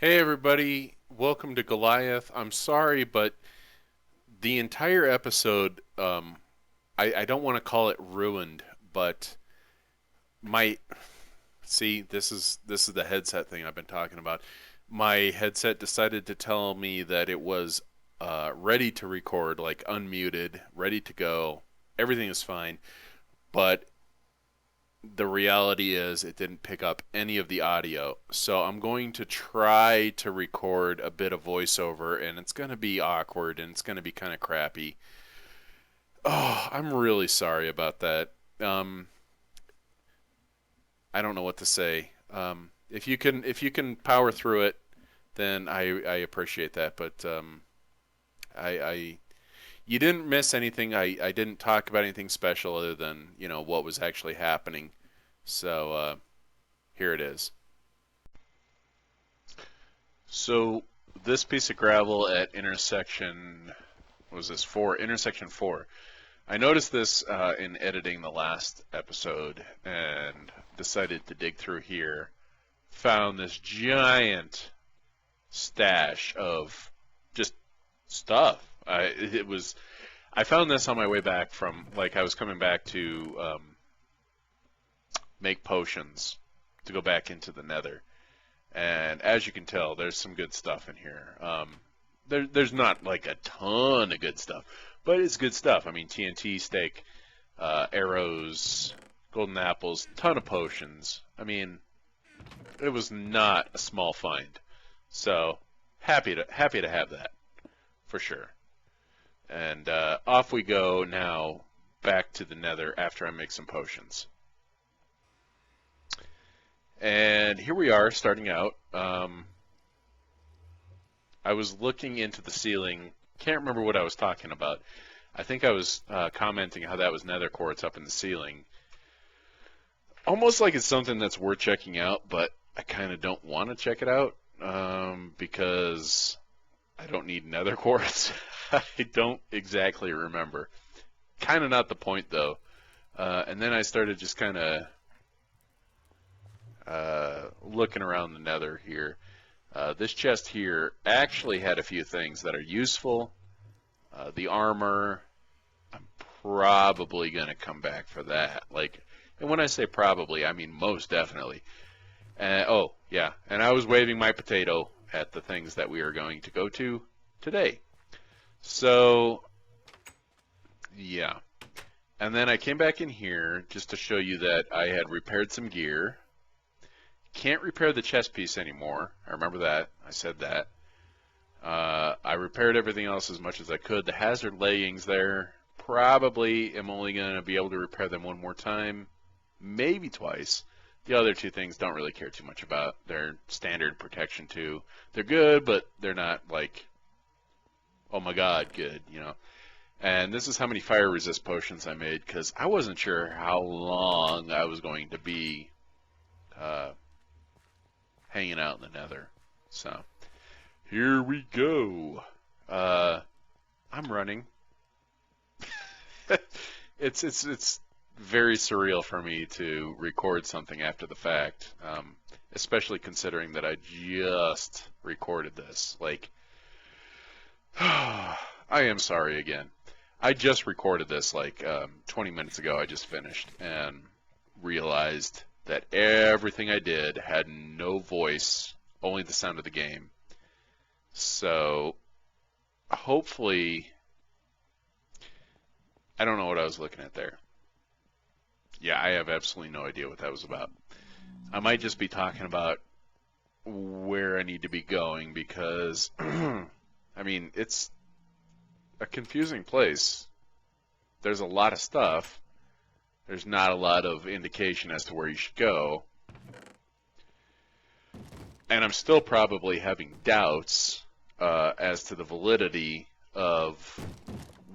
Hey everybody, welcome to Goliath. I'm sorry, but the entire episode, I don't want to call it ruined, but my see, this is the headset thing I've been talking about. My headset decided to tell me that it was ready to record, like unmuted, ready to go. Everything is fine, but the reality is it didn't pick up any of the audio. So I'm going to try to record a bit of voiceover, and it's going to be awkward and it's going to be kind of crappy. Oh, I'm really sorry about that. Um, I don't know what to say. If you can power through it, then I appreciate that. But I you didn't miss anything. I didn't talk about anything special other than what was actually happening. So here it is. So this piece of gravel at intersection, what was this, 4? Intersection 4. I noticed this in editing the last episode and decided to dig through here. Found this giant stash of just stuff. I found this on my way back from, like, I was coming back to make potions to go back into the nether. And as you can tell, there's some good stuff in here. There's not like a ton of good stuff, but it's good stuff. I mean, TNT steak, arrows, golden apples, ton of potions. I mean, it was not a small find. So happy to have that for sure. And off we go now back to the nether after I make some potions. And here we are starting out. I was looking into the ceiling. Can't remember what I was talking about. I think I was commenting how that was nether quartz up in the ceiling. Almost like it's something that's worth checking out, but I kind of don't want to check it out because I don't need nether quartz. I don't exactly remember. Kind of not the point, though. And then I started just kind of looking around the nether here. This chest here actually had a few things that are useful. The armor, I'm probably going to come back for that. And when I say probably, I mean most definitely. Oh, yeah, and I was waving my potato at the things that we are going to go to today. So, yeah. And then I came back in here just to show you that I had repaired some gear. Can't repair the chest piece anymore. I remember that. I said that. I repaired everything else as much as I could. The hazard layings there, probably am only going to be able to repair them one more time, maybe twice. The other two things don't really care too much about. They're standard protection too. They're good, but they're not like, oh my god, good, And this is how many fire resist potions I made, because I wasn't sure how long I was going to be hanging out in the nether. So, here we go. I'm running. It's very surreal for me to record something after the fact, especially considering that I just recorded this. I am sorry again. I just recorded this 20 minutes ago. I just finished and realized that everything I did had no voice, only the sound of the game. So, hopefully, I don't know what I was looking at there. Yeah, I have absolutely no idea what that was about. I might just be talking about where I need to be going because, I mean, it's a confusing place. There's a lot of stuff. There's not a lot of indication as to where you should go. And I'm still probably having doubts as to the validity of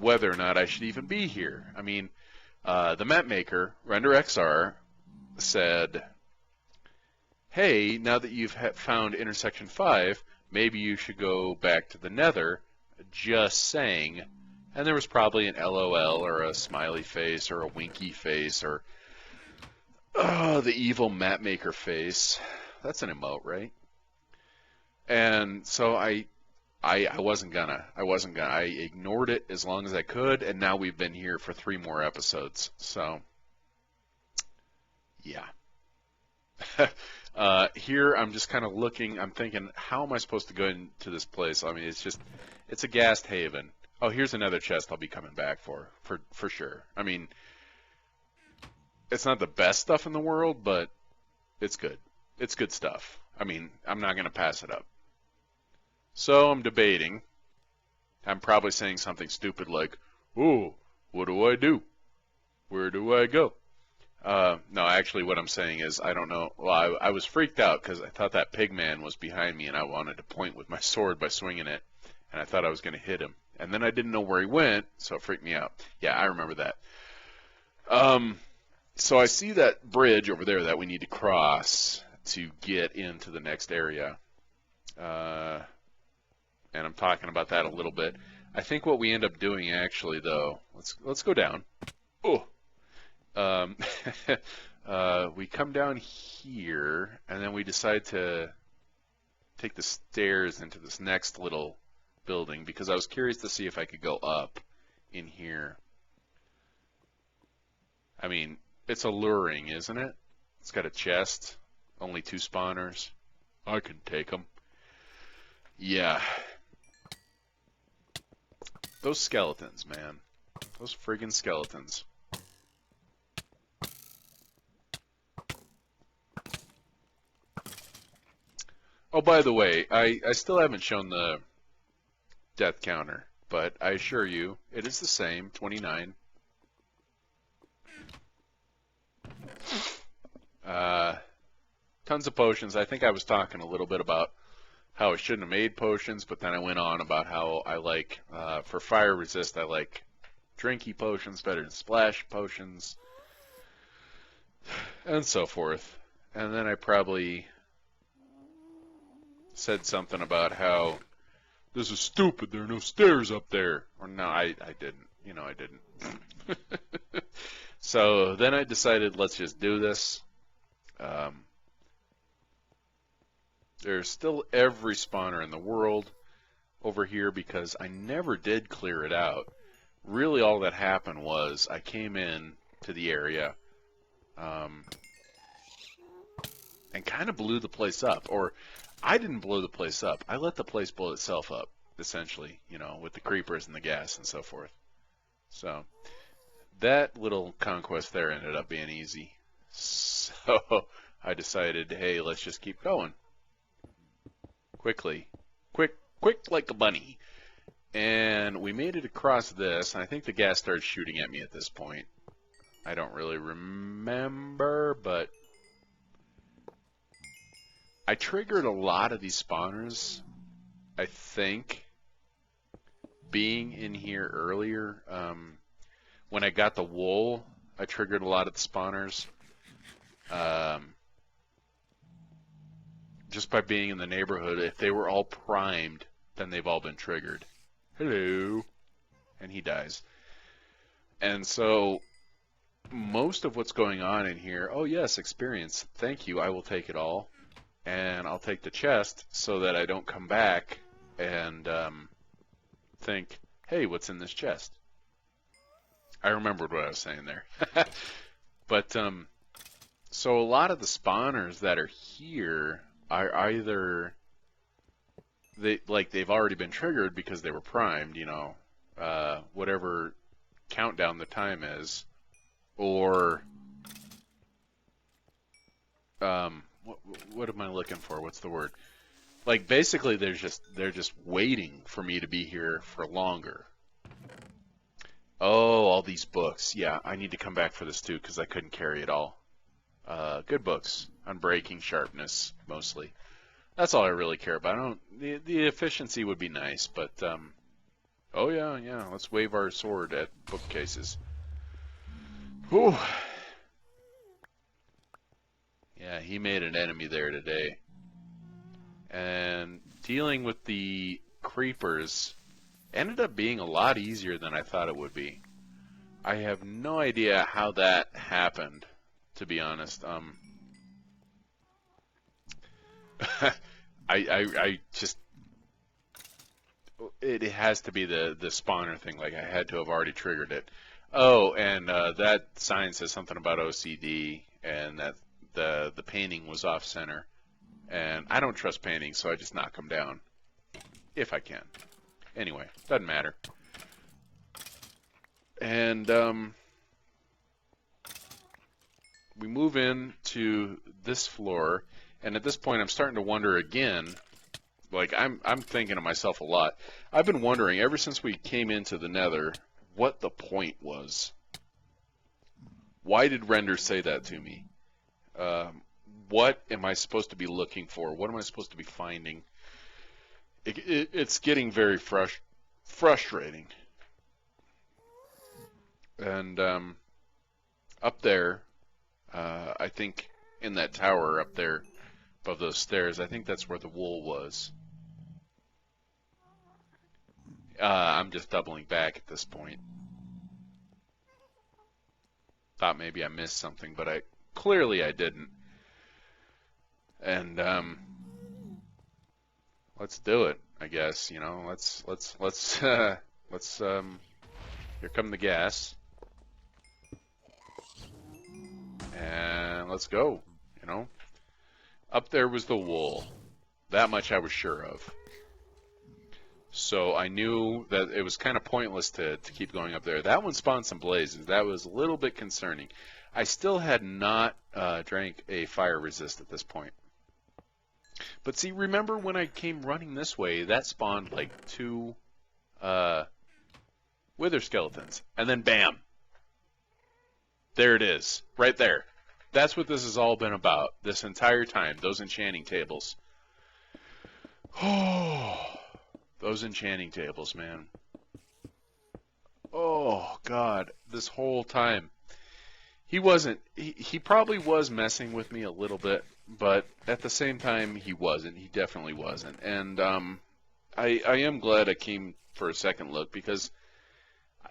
whether or not I should even be here. I mean, the map maker, RenderXR, said, hey, now that you've found intersection 5, maybe you should go back to the nether, just saying. And there was probably an LOL or a smiley face or a winky face or the evil map maker face. That's an emote, right? And so I wasn't gonna. I ignored it as long as I could, and now we've been here for 3 more episodes. So, yeah. Here I'm just kind of looking. I'm thinking, how am I supposed to go into this place? I mean, it's a ghast haven. Oh, here's another chest I'll be coming back for sure. I mean, it's not the best stuff in the world, but it's good. It's good stuff. I mean, I'm not gonna pass it up. So I'm debating. I'm probably saying something stupid like, "Oh, what do I do? Where do I go?" No, actually, what I'm saying is I don't know. Well, I was freaked out because I thought that pig man was behind me, and I wanted to point with my sword by swinging it, and I thought I was going to hit him. And then I didn't know where he went, so it freaked me out. Yeah, I remember that. So I see that bridge over there that we need to cross to get into the next area. And I'm talking about that a little bit. I think what we end up doing actually, though, let's go down. Oh, we come down here, and then we decide to take the stairs into this next little building because I was curious to see if I could go up in here. I mean, it's alluring, isn't it? It's got a chest, only 2 spawners. I can take them. Yeah. Those skeletons, man. Those friggin' skeletons. Oh, by the way, I still haven't shown the death counter, but I assure you, it is the same, 29. Tons of potions. I think I was talking a little bit about how I shouldn't have made potions, but then I went on about how I like, for fire resist, I like drinky potions better than splash potions, and so forth. And then I probably said something about how this is stupid, there are no stairs up there. Or no, I didn't. You know I didn't. So then I decided let's just do this. There's still every spawner in the world over here because I never did clear it out. Really all that happened was I came in to the area and kind of blew the place up. Or I didn't blow the place up. I let the place blow itself up, essentially, you know, with the creepers and the gas and so forth. So that little conquest there ended up being easy. So I decided, hey, let's just keep going. Quickly. Quick like a bunny. And we made it across this, and I think the gas started shooting at me at this point. I don't really remember, but I triggered a lot of these spawners, I think, being in here earlier. When I got the wool, I triggered a lot of the spawners. Just by being in the neighborhood, if they were all primed, then they've all been triggered. Hello. And he dies. And so most of what's going on in here, oh yes, experience. Thank you, I will take it all. And I'll take the chest so that I don't come back and think, hey, what's in this chest? I remembered what I was saying there. But, so a lot of the spawners that are here are either, they've already been triggered because they were primed, you know, whatever countdown the time is, or, what am I looking for? What's the word? Like, basically, they're just waiting for me to be here for longer. Oh, all these books. Yeah, I need to come back for this too because I couldn't carry it all. Good books on breaking sharpness, mostly. That's all I really care about. I don't. The efficiency would be nice, but oh yeah. Let's wave our sword at bookcases. Whew. Yeah, he made an enemy there today. And dealing with the creepers ended up being a lot easier than I thought it would be. I have no idea how that happened, to be honest. I just, it has to be the spawner thing. Like I had to have already triggered it. Oh, and that sign says something about OCD, and that the painting was off center. And I don't trust paintings, so I just knock them down if I can. Anyway, doesn't matter. And we move in to this floor, and at this point I'm starting to wonder again. Like I'm thinking to myself a lot. I've been wondering ever since we came into the Nether what the point was. Why did Render say that to me? What am I supposed to be looking for? What am I supposed to be finding? It's getting very frustrating. And up there, I think in that tower up there above those stairs, I think that's where the wool was. I'm just doubling back at this point. Thought maybe I missed something, but clearly I didn't. And let's do it, I guess. You know, let's here come the gas, and let's go. You know, up there was the wool. That much I was sure of. So I knew that it was kind of pointless to keep going up there. That one spawned some blazes. That was a little bit concerning. I still had not drank a fire resist at this point. But see, remember when I came running this way, that spawned like 2 wither skeletons. And then bam! There it is. Right there. That's what this has all been about this entire time. Those enchanting tables. Oh, those enchanting tables, man. Oh, God. This whole time. He probably was messing with me a little bit, but at the same time, he wasn't. He definitely wasn't. And I am glad I came for a second look, because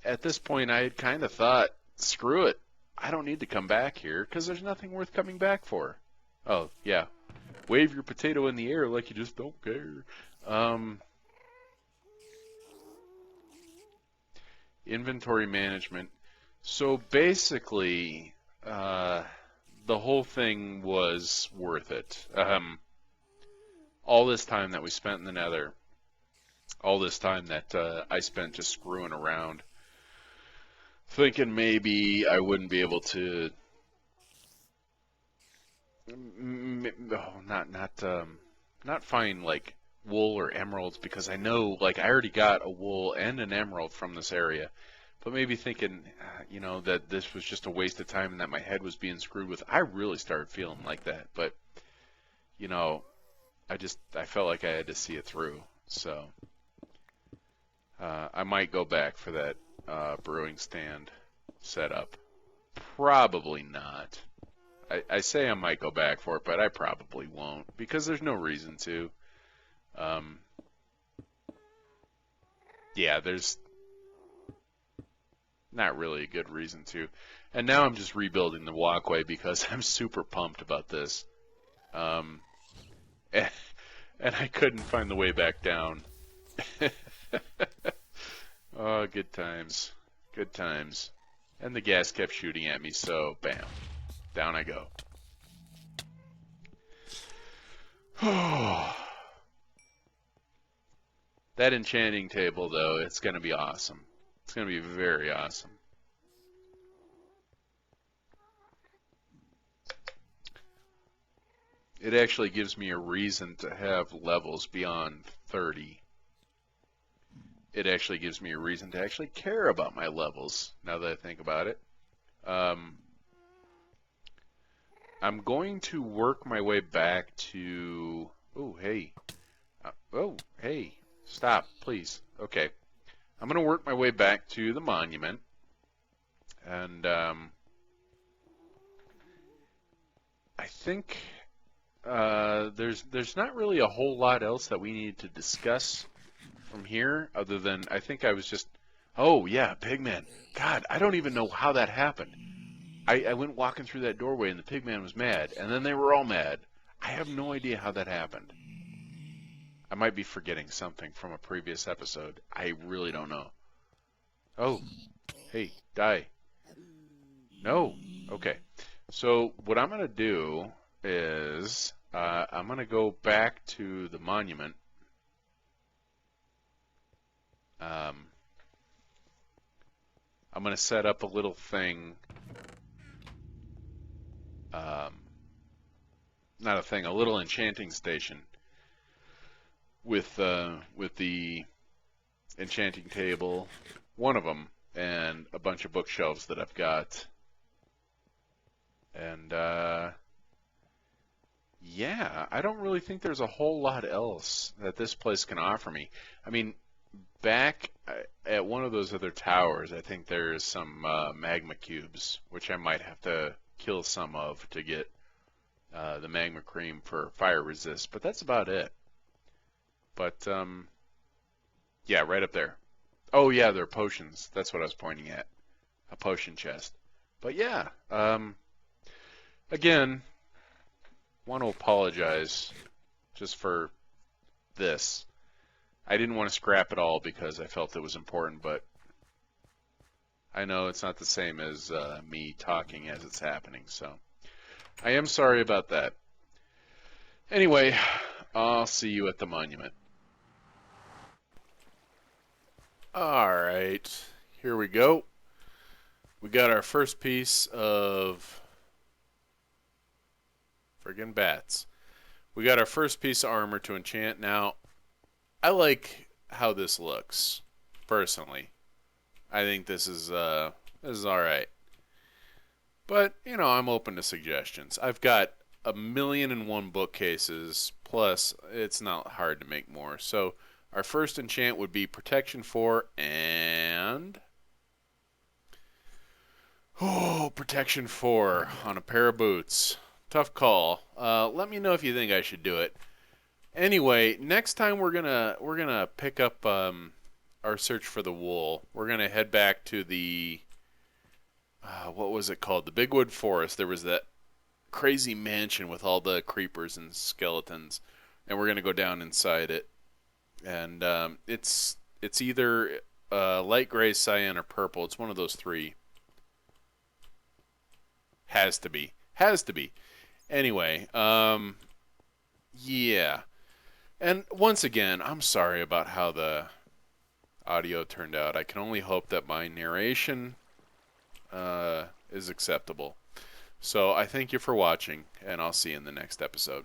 at this point, I had kind of thought, screw it. I don't need to come back here, because there's nothing worth coming back for. Oh, yeah. Wave your potato in the air like you just don't care. Inventory management. So basically, the whole thing was worth it. All this time that we spent in the Nether, all this time that I spent just screwing around, thinking maybe I wouldn't be able to, not find like wool or emeralds, because I know like I already got a wool and an emerald from this area. But maybe thinking, you know, that this was just a waste of time and that my head was being screwed with. I really started feeling like that. But, you know, I felt like I had to see it through. So, I might go back for that brewing stand setup. Probably not. I say I might go back for it, but I probably won't, because there's no reason to. Yeah, there's not really a good reason to. And now I'm just rebuilding the walkway because I'm super pumped about this. And I couldn't find the way back down. Oh, good times. Good times. And the gas kept shooting at me, so bam. Down I go. That enchanting table, though, it's going to be awesome. It's going to be very awesome. It actually gives me a reason to have levels beyond 30. It actually gives me a reason to actually care about my levels, now that I think about it. I'm going to work my way back to... Oh, hey. Oh, hey. Stop, please. Okay. I'm going to work my way back to the monument. And I think there's not really a whole lot else that we need to discuss from here, other than I think I was just... Oh, yeah, Pigman. God, I don't even know how that happened. I went walking through that doorway and the Pigman was mad, and then they were all mad. I have no idea how that happened. I might be forgetting something from a previous episode. I really don't know. Oh, hey, die. No. Okay. So what I'm going to do is I'm going to go back to the monument. I'm going to set up a little thing. Not a thing, a little enchanting station with the enchanting table, one of them, and a bunch of bookshelves that I've got. And yeah, I don't really think there's a whole lot else that this place can offer me. I mean, back at one of those other towers, I think there's some magma cubes, which I might have to kill some of to get the magma cream for fire resist, but that's about it. But yeah, right up there. Oh yeah, they're potions. That's what I was pointing at. A potion chest. But yeah, again, want to apologize just for this. I didn't want to scrap it all because I felt it was important, but I know it's not the same as me talking as it's happening, so I am sorry about that. Anyway, I'll see you at the monument. Alright, here we go. We got our first piece of friggin' bats. We got our first piece of armor to enchant. Now, I like how this looks, personally. I think this is alright. But, you know, I'm open to suggestions. I've got 1,000,001 bookcases, plus it's not hard to make more. So, our first enchant would be Protection 4 and... Oh, Protection 4 on a pair of boots. Tough call. Let me know if you think I should do it. Anyway, next time we're gonna pick up our search for the wool. We're gonna head back to the what was it called? The Bigwood Forest. There was that crazy mansion with all the creepers and skeletons, and we're gonna go down inside it. And it's either light gray, cyan, or purple. It's one of those three. Has to be. Has to be. Anyway, yeah. And once again, I'm sorry about how the audio turned out. I can only hope that my narration is acceptable. So I thank you for watching, and I'll see you in the next episode.